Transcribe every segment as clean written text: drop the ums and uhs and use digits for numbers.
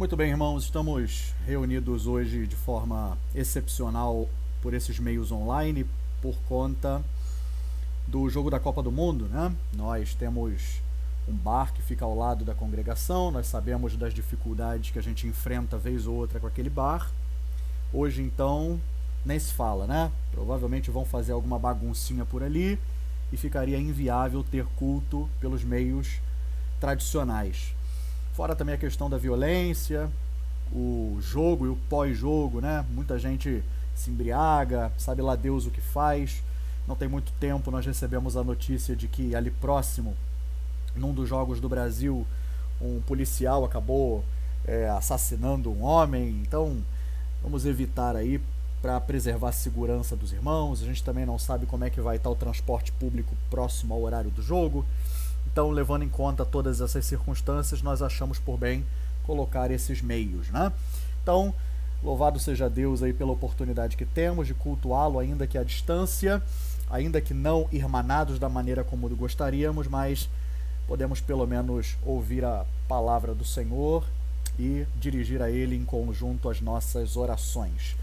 Muito bem, irmãos, estamos reunidos hoje de forma excepcional por esses meios online, por conta do jogo da Copa do Mundo, né? Nós temos um bar que fica ao lado da congregação, nós sabemos das dificuldades que a gente enfrenta vez ou outra com aquele bar. Hoje, então, nem se fala, né? Provavelmente vão fazer alguma baguncinha por ali e ficaria inviável ter culto pelos meios tradicionais. Fora também a questão da violência, o jogo e o pós-jogo, né? Muita gente se embriaga, sabe lá Deus o que faz. Não tem muito tempo nós recebemos a notícia de que ali próximo, num dos jogos do Brasil, um policial acabou assassinando um homem. Então vamos evitar aí para preservar a segurança dos irmãos. A gente também não sabe como é que vai estar o transporte público próximo ao horário do jogo. Então, levando em conta todas essas circunstâncias, nós achamos por bem colocar esses meios, né? Então, louvado seja Deus aí pela oportunidade que temos de cultuá-lo, ainda que à distância, ainda que não irmanados da maneira como gostaríamos, mas podemos pelo menos ouvir a palavra do Senhor e dirigir a Ele em conjunto as nossas orações.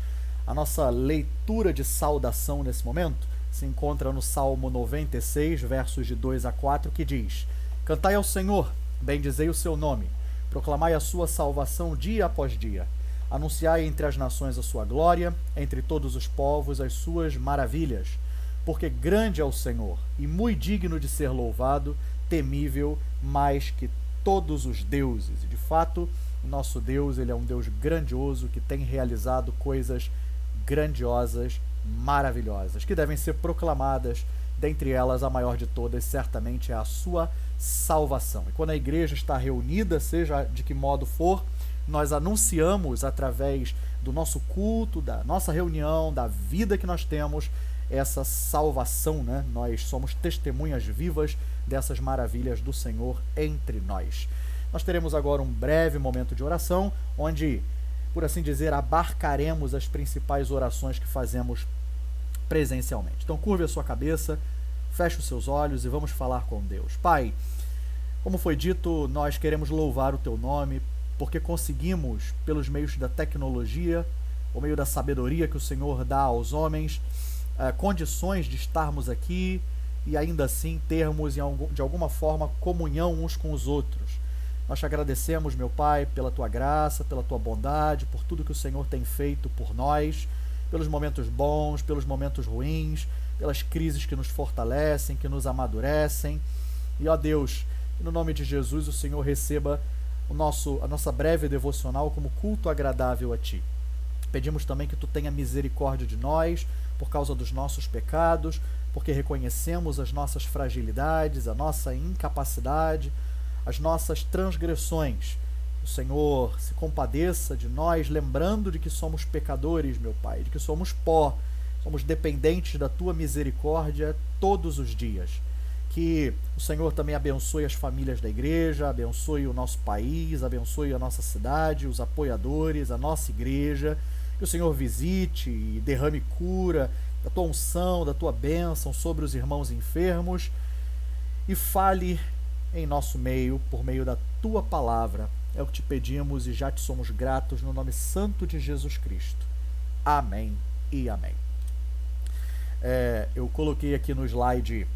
A nossa leitura de saudação nesse momento se encontra no Salmo 96, versos de 2 a 4, que diz: Cantai ao Senhor, bendizei o seu nome, proclamai a sua salvação dia após dia, anunciai entre as nações a sua glória, entre todos os povos as suas maravilhas, porque grande é o Senhor, e muito digno de ser louvado, temível mais que todos os deuses. E de fato, o nosso Deus, ele é um Deus grandioso, que tem realizado coisas grandiosas, maravilhosas, que devem ser proclamadas. Dentre elas, a maior de todas certamente é a sua salvação. E quando a igreja está reunida, seja de que modo for, nós anunciamos através do nosso culto, da nossa reunião, da vida que nós temos, essa salvação, né? Nós somos testemunhas vivas dessas maravilhas do Senhor entre nós. Nós teremos agora um breve momento de oração, onde, por assim dizer, abarcaremos as principais orações que fazemos presencialmente. Então curve a sua cabeça, feche os seus olhos e vamos falar com Deus. Pai, como foi dito, nós queremos louvar o Teu nome, porque conseguimos, pelos meios da tecnologia, por meio da sabedoria que o Senhor dá aos homens, condições de estarmos aqui e ainda assim termos, de alguma forma, comunhão uns com os outros. Nós te agradecemos, meu Pai, pela Tua graça, pela Tua bondade, por tudo que o Senhor tem feito por nós, pelos momentos bons, pelos momentos ruins, pelas crises que nos fortalecem, que nos amadurecem. E, ó Deus, no nome de Jesus, o Senhor receba a nossa breve devocional como culto agradável a Ti. Pedimos também que Tu tenha misericórdia de nós, por causa dos nossos pecados, porque reconhecemos as nossas fragilidades, a nossa incapacidade, as nossas transgressões. O Senhor se compadeça de nós, lembrando de que somos pecadores, meu Pai, de que somos pó, somos dependentes da Tua misericórdia todos os dias. Que o Senhor também abençoe as famílias da igreja, abençoe o nosso país, abençoe a nossa cidade, os apoiadores, a nossa igreja. Que o Senhor visite e derrame cura da Tua unção, da Tua bênção sobre os irmãos enfermos e fale em nosso meio, por meio da Tua palavra. É o que te pedimos e já te somos gratos no nome santo de Jesus Cristo. Amém e amém. Eu coloquei aqui no slide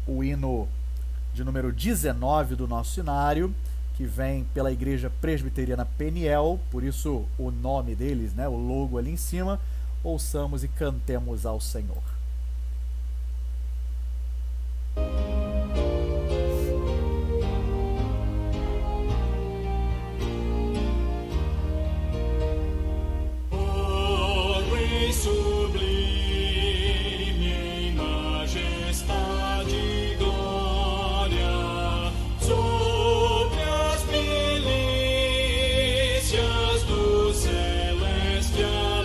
o hino de número 19 do nosso cenário, que vem pela Igreja Presbiteriana Peniel, por isso o nome deles, né, o logo ali em cima. Ouçamos e cantemos ao Senhor. Celestial.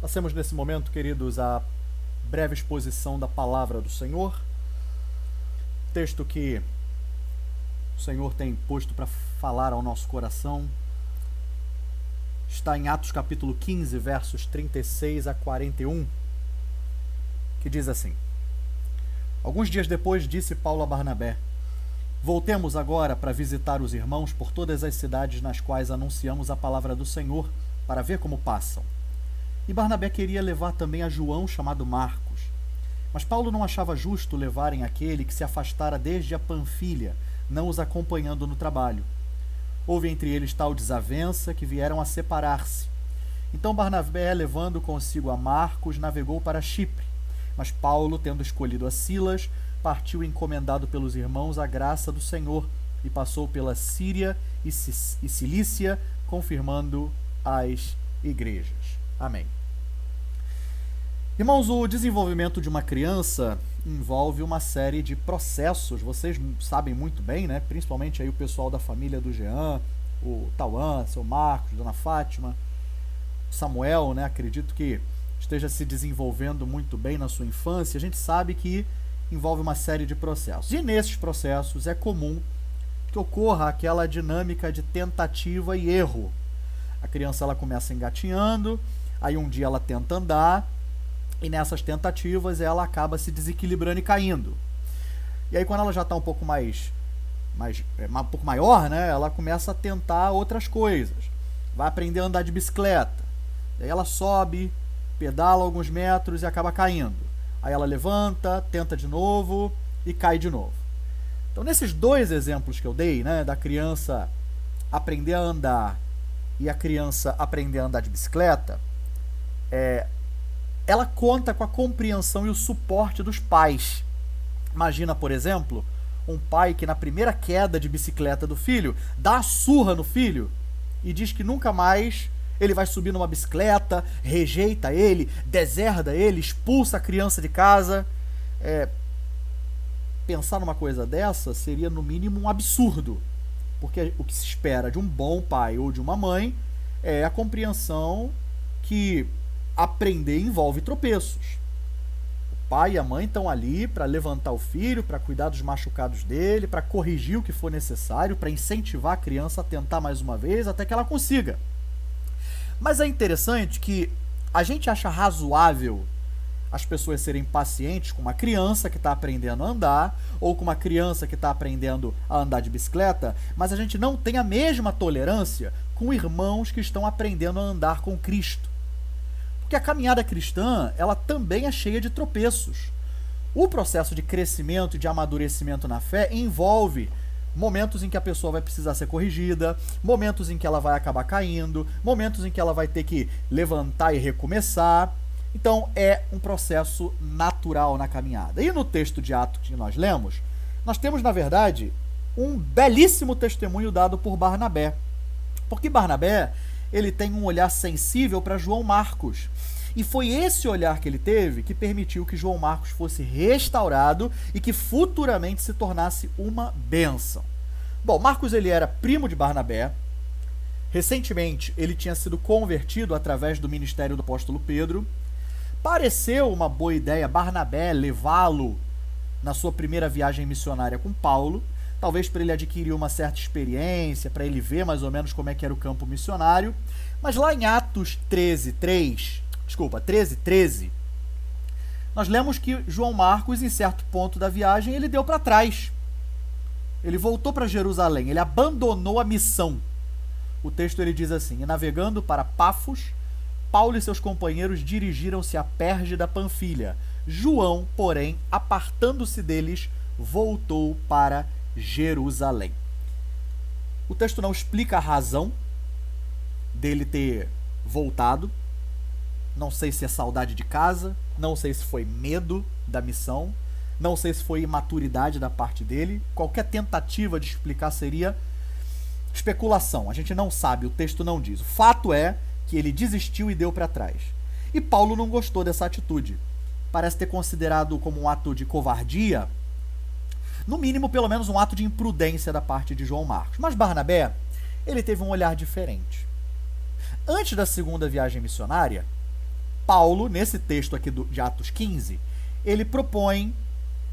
Passemos nesse momento, queridos, a breve exposição da palavra do Senhor. Texto que o Senhor tem posto para falar ao nosso coração está em Atos capítulo 15, versos 36 a 41, que diz assim: Alguns dias depois disse Paulo a Barnabé: Voltemos agora para visitar os irmãos por todas as cidades nas quais anunciamos a palavra do Senhor, para ver como passam. E Barnabé queria levar também a João, chamado Marcos. Mas Paulo não achava justo levarem aquele que se afastara desde a Panfilha, não os acompanhando no trabalho. Houve entre eles tal desavença que vieram a separar-se. Então Barnabé, levando consigo a Marcos, navegou para Chipre. Mas Paulo, tendo escolhido a Silas, partiu encomendado pelos irmãos à graça do Senhor e passou pela Síria e Cilícia, confirmando as igrejas. Amém. Irmãos, o desenvolvimento de uma criança envolve uma série de processos, vocês sabem muito bem, né? Principalmente aí o pessoal da família do Jean, o Tauan, seu Marcos, Dona Fátima, Samuel, né? Acredito que esteja se desenvolvendo muito bem na sua infância. A gente sabe que envolve uma série de processos. E nesses processos é comum que ocorra aquela dinâmica de tentativa e erro. A criança ela começa engatinhando, aí um dia ela tenta andar, e nessas tentativas ela acaba se desequilibrando e caindo. E aí quando ela já está um pouco um pouco maior, né, ela começa a tentar outras coisas. Vai aprender a andar de bicicleta. Aí ela sobe, pedala alguns metros e acaba caindo. Aí ela levanta, tenta de novo e cai de novo. Então nesses dois exemplos que eu dei, né, da criança aprender a andar e a criança aprender a andar de bicicleta, ela conta com a compreensão e o suporte dos pais. Imagina, por exemplo, um pai que na primeira queda de bicicleta do filho, dá a surra no filho e diz que nunca mais ele vai subir numa bicicleta, rejeita ele, deserda ele, expulsa a criança de casa. Pensar numa coisa dessa seria no mínimo um absurdo, porque o que se espera de um bom pai ou de uma mãe é a compreensão que aprender envolve tropeços. O pai e a mãe estão ali para levantar o filho, para cuidar dos machucados dele, para corrigir o que for necessário, para incentivar a criança a tentar mais uma vez até que ela consiga. Mas é interessante que a gente acha razoável as pessoas serem pacientes com uma criança que está aprendendo a andar ou com uma criança que está aprendendo a andar de bicicleta, mas a gente não tem a mesma tolerância com irmãos que estão aprendendo a andar com Cristo. Porque a caminhada cristã, ela também é cheia de tropeços. O processo de crescimento e de amadurecimento na fé envolve momentos em que a pessoa vai precisar ser corrigida, momentos em que ela vai acabar caindo, momentos em que ela vai ter que levantar e recomeçar. Então, é um processo natural na caminhada. E no texto de Atos que nós lemos, nós temos, na verdade, um belíssimo testemunho dado por Barnabé. Porque Barnabé, ele tem um olhar sensível para João Marcos. E foi esse olhar que ele teve que permitiu que João Marcos fosse restaurado e que futuramente se tornasse uma bênção. Bom, Marcos ele era primo de Barnabé. Recentemente, ele tinha sido convertido através do ministério do apóstolo Pedro. Pareceu uma boa ideia Barnabé levá-lo na sua primeira viagem missionária com Paulo, talvez para ele adquirir uma certa experiência, para ele ver mais ou menos como é que era o campo missionário. Mas lá em Atos 13:13, nós lemos que João Marcos, em certo ponto da viagem, ele deu para trás. Ele voltou para Jerusalém, ele abandonou a missão. O texto ele diz assim: e navegando para Pafos, Paulo e seus companheiros dirigiram-se a Perge da Panfilha. João, porém, apartando-se deles, voltou para Jerusalém. O texto não explica a razão dele ter voltado. Não sei se é saudade de casa, não sei se foi medo da missão, não sei se foi imaturidade da parte dele. Qualquer tentativa de explicar seria especulação. A gente não sabe, o texto não diz. O fato é que ele desistiu e deu para trás. E Paulo não gostou dessa atitude. Parece ter considerado como um ato de covardia, no mínimo, pelo menos um ato de imprudência da parte de João Marcos. Mas Barnabé, ele teve um olhar diferente. Antes da segunda viagem missionária, Paulo, nesse texto aqui de Atos 15, ele propõe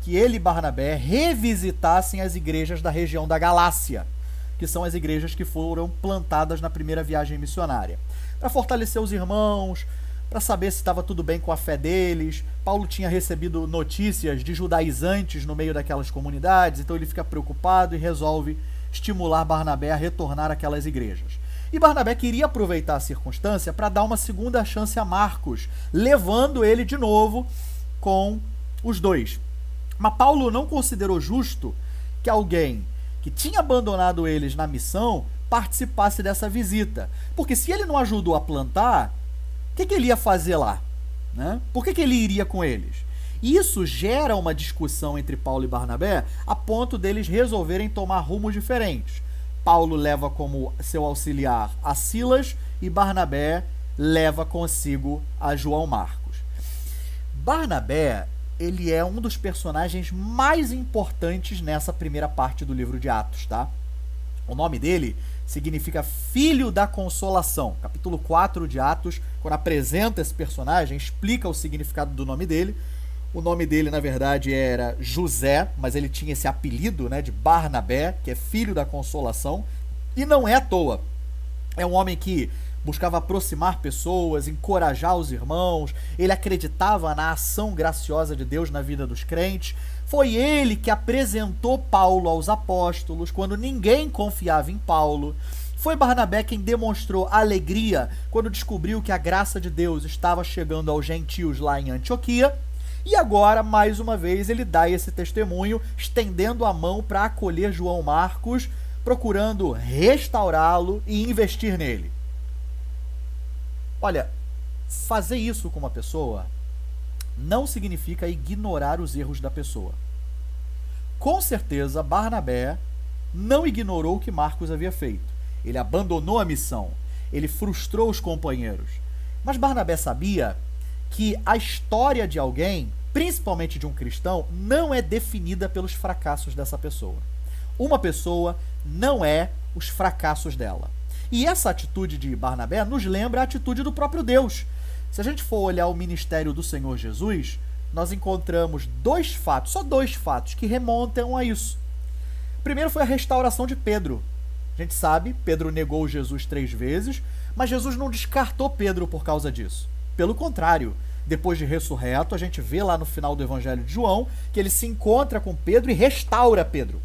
que ele e Barnabé revisitassem as igrejas da região da Galácia, que são as igrejas que foram plantadas na primeira viagem missionária, para fortalecer os irmãos, para saber se estava tudo bem com a fé deles. Paulo tinha recebido notícias de judaizantes no meio daquelas comunidades, então ele fica preocupado e resolve estimular Barnabé a retornar àquelas igrejas. E Barnabé queria aproveitar a circunstância para dar uma segunda chance a Marcos, levando ele de novo com os dois. Mas Paulo não considerou justo que alguém que tinha abandonado eles na missão participasse dessa visita. Porque se ele não ajudou a plantar, o que ele ia fazer lá? Né? Por que ele iria com eles? Isso gera uma discussão entre Paulo e Barnabé a ponto deles resolverem tomar rumos diferentes. Paulo leva como seu auxiliar a Silas e Barnabé leva consigo a João Marcos. Barnabé, ele é um dos personagens mais importantes nessa primeira parte do livro de Atos, tá? O nome dele significa Filho da Consolação. Capítulo 4 de Atos, quando apresenta esse personagem, explica o significado do nome dele. O nome dele, na verdade, era José, mas ele tinha esse apelido, né, de Barnabé, que é Filho da Consolação, e não é à toa. É um homem que buscava aproximar pessoas, encorajar os irmãos, ele acreditava na ação graciosa de Deus na vida dos crentes. Foi ele que apresentou Paulo aos apóstolos quando ninguém confiava em Paulo. Foi Barnabé quem demonstrou alegria quando descobriu que a graça de Deus estava chegando aos gentios lá em Antioquia. E agora, mais uma vez, ele dá esse testemunho, estendendo a mão para acolher João Marcos, procurando restaurá-lo e investir nele. Olha, fazer isso com uma pessoa não significa ignorar os erros da pessoa. Com certeza, Barnabé não ignorou o que Marcos havia feito. Ele abandonou a missão, ele frustrou os companheiros. Mas Barnabé sabia que a história de alguém, principalmente de um cristão, não é definida pelos fracassos dessa pessoa. Uma pessoa não é os fracassos dela. E essa atitude de Barnabé nos lembra a atitude do próprio Deus. Se a gente for olhar o ministério do Senhor Jesus, nós encontramos só dois fatos que remontam a isso. Primeiro foi a restauração de Pedro. A gente sabe, Pedro negou Jesus 3 vezes, mas Jesus não descartou Pedro por causa disso. Pelo contrário, depois de ressurreto, a gente vê lá no final do Evangelho de João que ele se encontra com Pedro e restaura Pedro.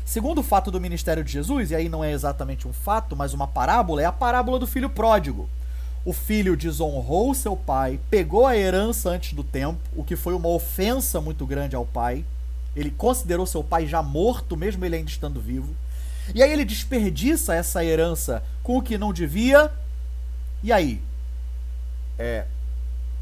Segundo fato do ministério de Jesus, e aí não é exatamente um fato, mas uma parábola, é a parábola do filho pródigo. O filho desonrou seu pai, pegou a herança antes do tempo, o que foi uma ofensa muito grande ao pai. Ele considerou seu pai já morto, mesmo ele ainda estando vivo. E aí ele desperdiça essa herança com o que não devia. E aí?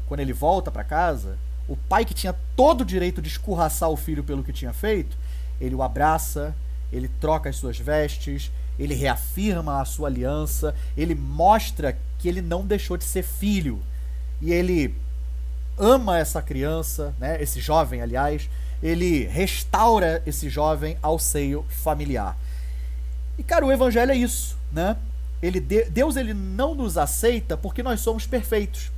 Quando ele volta para casa, o pai que tinha todo o direito de escorraçar o filho pelo que tinha feito, ele o abraça, ele troca as suas vestes, ele reafirma a sua aliança, ele mostra que ele não deixou de ser filho. E ele ama essa criança, né, esse jovem, aliás, ele restaura esse jovem ao seio familiar. E, cara, o evangelho é isso, né? Deus ele não nos aceita porque nós somos perfeitos,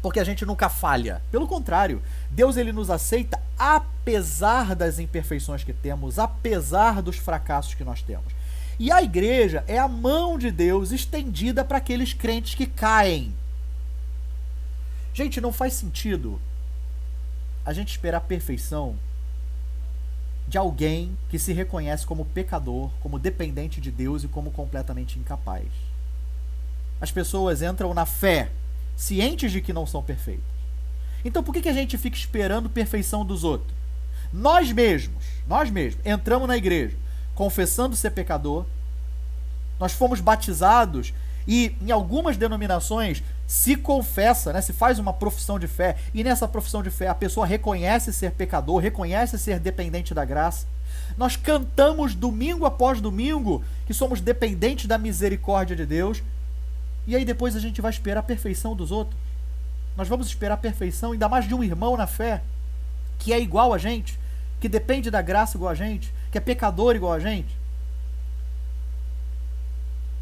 porque a gente nunca falha. Pelo contrário, Deus ele nos aceita apesar das imperfeições que temos, apesar dos fracassos que nós temos. E a igreja é a mão de Deus estendida para aqueles crentes que caem. Gente, não faz sentido a gente esperar a perfeição de alguém que se reconhece como pecador, como dependente de Deus e como completamente incapaz. As pessoas entram na fé, cientes de que não são perfeitas. Então por que a gente fica esperando perfeição dos outros? Nós mesmos, entramos na igreja confessando ser pecador, nós fomos batizados e em algumas denominações se confessa, né, se faz uma profissão de fé, e nessa profissão de fé a pessoa reconhece ser pecador, reconhece ser dependente da graça. Nós cantamos domingo após domingo que somos dependentes da misericórdia de Deus, e aí depois a gente vai esperar a perfeição dos outros. Nós vamos esperar a perfeição, ainda mais de um irmão na fé, que é igual a gente, que depende da graça igual a gente, que é pecador igual a gente.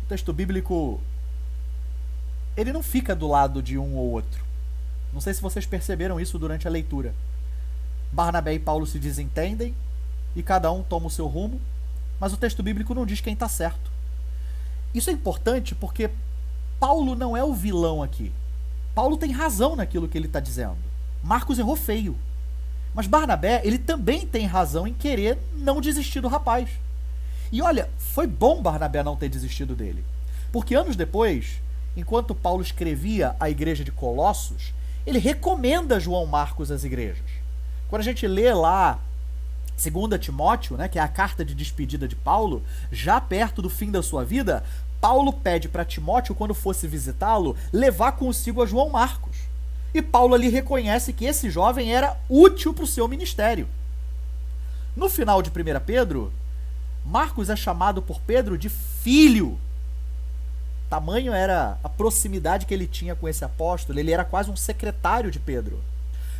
O texto bíblico ele não fica do lado de um ou outro. Não sei se vocês perceberam isso durante a leitura. Barnabé e Paulo se desentendem e cada um toma o seu rumo, mas o texto bíblico não diz quem está certo. Isso é importante porque Paulo não é o vilão aqui. Paulo tem razão naquilo que ele está dizendo. Marcos errou feio. Mas Barnabé, ele também tem razão em querer não desistir do rapaz. E olha, foi bom Barnabé não ter desistido dele. Porque anos depois, enquanto Paulo escrevia à igreja de Colossos, ele recomenda João Marcos às igrejas. Quando a gente lê lá 2 Timóteo, né, que é a carta de despedida de Paulo, já perto do fim da sua vida, Paulo pede para Timóteo, quando fosse visitá-lo, levar consigo a João Marcos. E Paulo ali reconhece que esse jovem era útil para o seu ministério. No final de 1 Pedro, Marcos é chamado por Pedro de filho. Tamanho era a proximidade que ele tinha com esse apóstolo, ele era quase um secretário de Pedro.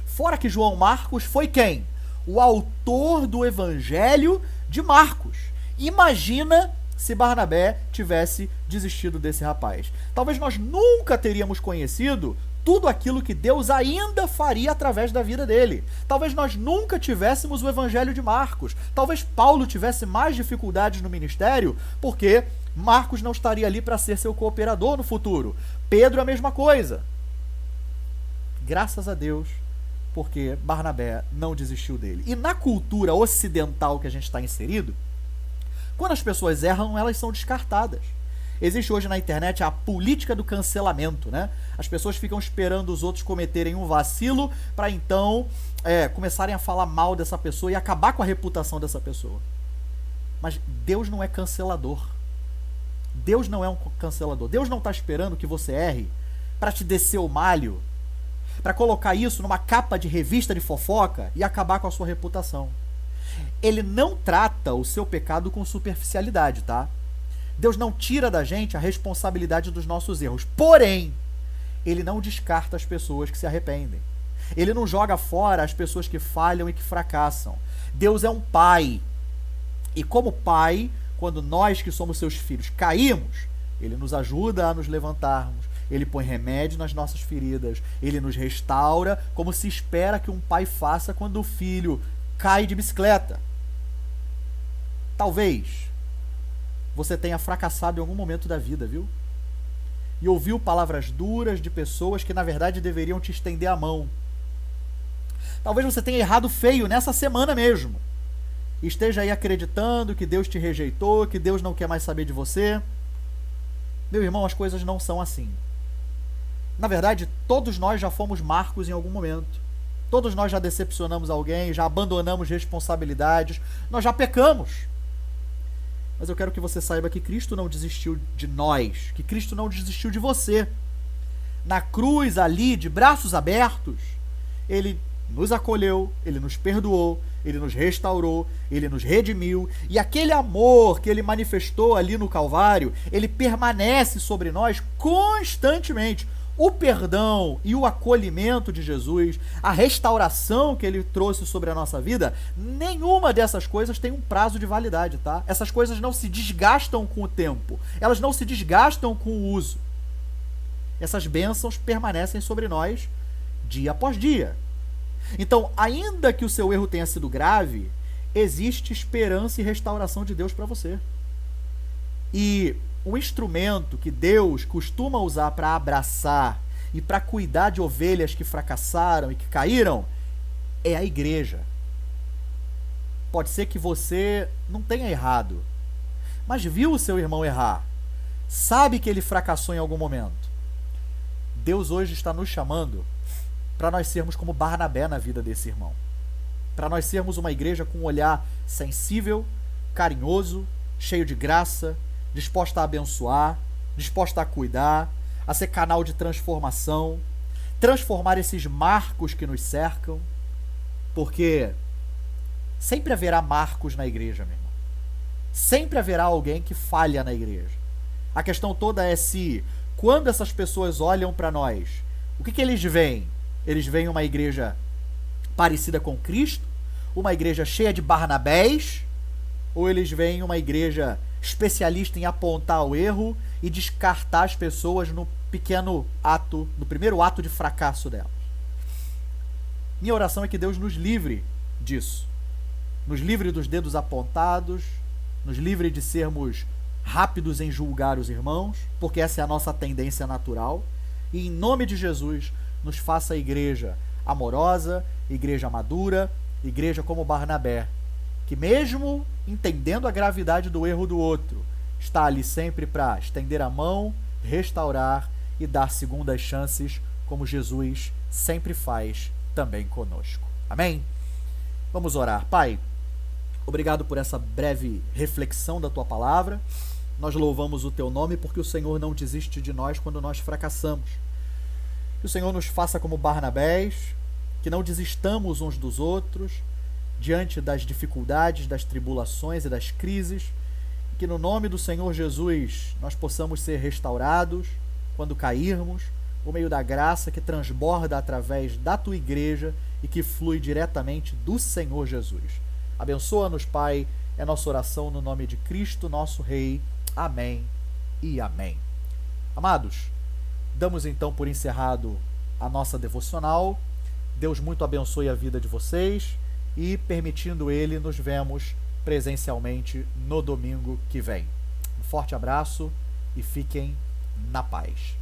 Fora que João Marcos foi quem? O autor do Evangelho de Marcos. Imagina se Barnabé tivesse desistido desse rapaz. Talvez nós nunca teríamos conhecido tudo aquilo que Deus ainda faria através da vida dele. Talvez nós nunca tivéssemos o Evangelho de Marcos. Talvez Paulo tivesse mais dificuldades no ministério, porque Marcos não estaria ali para ser seu cooperador no futuro. Pedro a mesma coisa. Graças a Deus, porque Barnabé não desistiu dele. E na cultura ocidental que a gente está inserido, quando as pessoas erram, elas são descartadas. Existe hoje na internet a política do cancelamento, né? As pessoas ficam esperando os outros cometerem um vacilo para então começarem a falar mal dessa pessoa e acabar com a reputação dessa pessoa. Mas Deus não é cancelador. Deus não é um cancelador. Deus não está esperando que você erre para te descer o malho, para colocar isso numa capa de revista de fofoca e acabar com a sua reputação. Ele não trata o seu pecado com superficialidade, tá? Deus não tira da gente a responsabilidade dos nossos erros. Porém, ele não descarta as pessoas que se arrependem. Ele não joga fora as pessoas que falham e que fracassam. Deus é um pai. E como pai, quando nós que somos seus filhos caímos, ele nos ajuda a nos levantarmos. Ele põe remédio nas nossas feridas. Ele nos restaura, como se espera que um pai faça quando o filho cai de bicicleta. Talvez você tenha fracassado em algum momento da vida, viu? E ouviu palavras duras de pessoas que, na verdade, deveriam te estender a mão. Talvez você tenha errado feio nessa semana mesmo. E esteja aí acreditando que Deus te rejeitou, que Deus não quer mais saber de você. Meu irmão, as coisas não são assim. Na verdade, todos nós já fomos Marcos em algum momento. Todos nós já decepcionamos alguém, já abandonamos responsabilidades, nós já pecamos. Mas eu quero que você saiba que Cristo não desistiu de nós, que Cristo não desistiu de você. Na cruz, ali, de braços abertos, Ele nos acolheu, Ele nos perdoou, Ele nos restaurou, Ele nos redimiu. E aquele amor que Ele manifestou ali no Calvário, Ele permanece sobre nós constantemente. O perdão e o acolhimento de Jesus, a restauração que Ele trouxe sobre a nossa vida, nenhuma dessas coisas tem um prazo de validade, tá? Essas coisas não se desgastam com o tempo, elas não se desgastam com o uso. Essas bênçãos permanecem sobre nós dia após dia. Então, ainda que o seu erro tenha sido grave, existe esperança e restauração de Deus para você. E o instrumento que Deus costuma usar para abraçar e para cuidar de ovelhas que fracassaram e que caíram é a igreja. Pode ser que você não tenha errado, mas viu o seu irmão errar, sabe que ele fracassou em algum momento. Deus hoje está nos chamando para nós sermos como Barnabé na vida desse irmão, para nós sermos uma igreja com um olhar sensível, carinhoso, cheio de graça, disposta a abençoar, disposta a cuidar, a ser canal de transformação, transformar esses marcos que nos cercam, porque sempre haverá marcos na igreja, meu irmão. Sempre haverá alguém que falha na igreja. A questão toda é se, quando essas pessoas olham para nós, o que eles veem? Eles veem uma igreja parecida com Cristo, uma igreja cheia de Barnabés, ou eles veem uma igreja especialista em apontar o erro e descartar as pessoas no pequeno ato, no primeiro ato de fracasso delas. Minha oração é que Deus nos livre disso. Nos livre dos dedos apontados, nos livre de sermos rápidos em julgar os irmãos, porque essa é a nossa tendência natural. E em nome de Jesus, nos faça a igreja amorosa, igreja madura, igreja como Barnabé, que mesmo entendendo a gravidade do erro do outro, está ali sempre para estender a mão, restaurar e dar segundas chances, como Jesus sempre faz também conosco. Amém? Vamos orar. Pai, obrigado por essa breve reflexão da Tua palavra. Nós louvamos o Teu nome porque o Senhor não desiste de nós quando nós fracassamos. Que o Senhor nos faça como Barnabés, que não desistamos uns dos outros diante das dificuldades, das tribulações e das crises, e que no nome do Senhor Jesus nós possamos ser restaurados quando cairmos, por meio da graça que transborda através da Tua igreja e que flui diretamente do Senhor Jesus. Abençoa-nos, Pai, é nossa oração no nome de Cristo, nosso Rei. Amém e amém. Amados, damos então por encerrado a nossa devocional. Deus muito abençoe a vida de vocês e, permitindo Ele, nos vemos presencialmente no domingo que vem. Um forte abraço e fiquem na paz.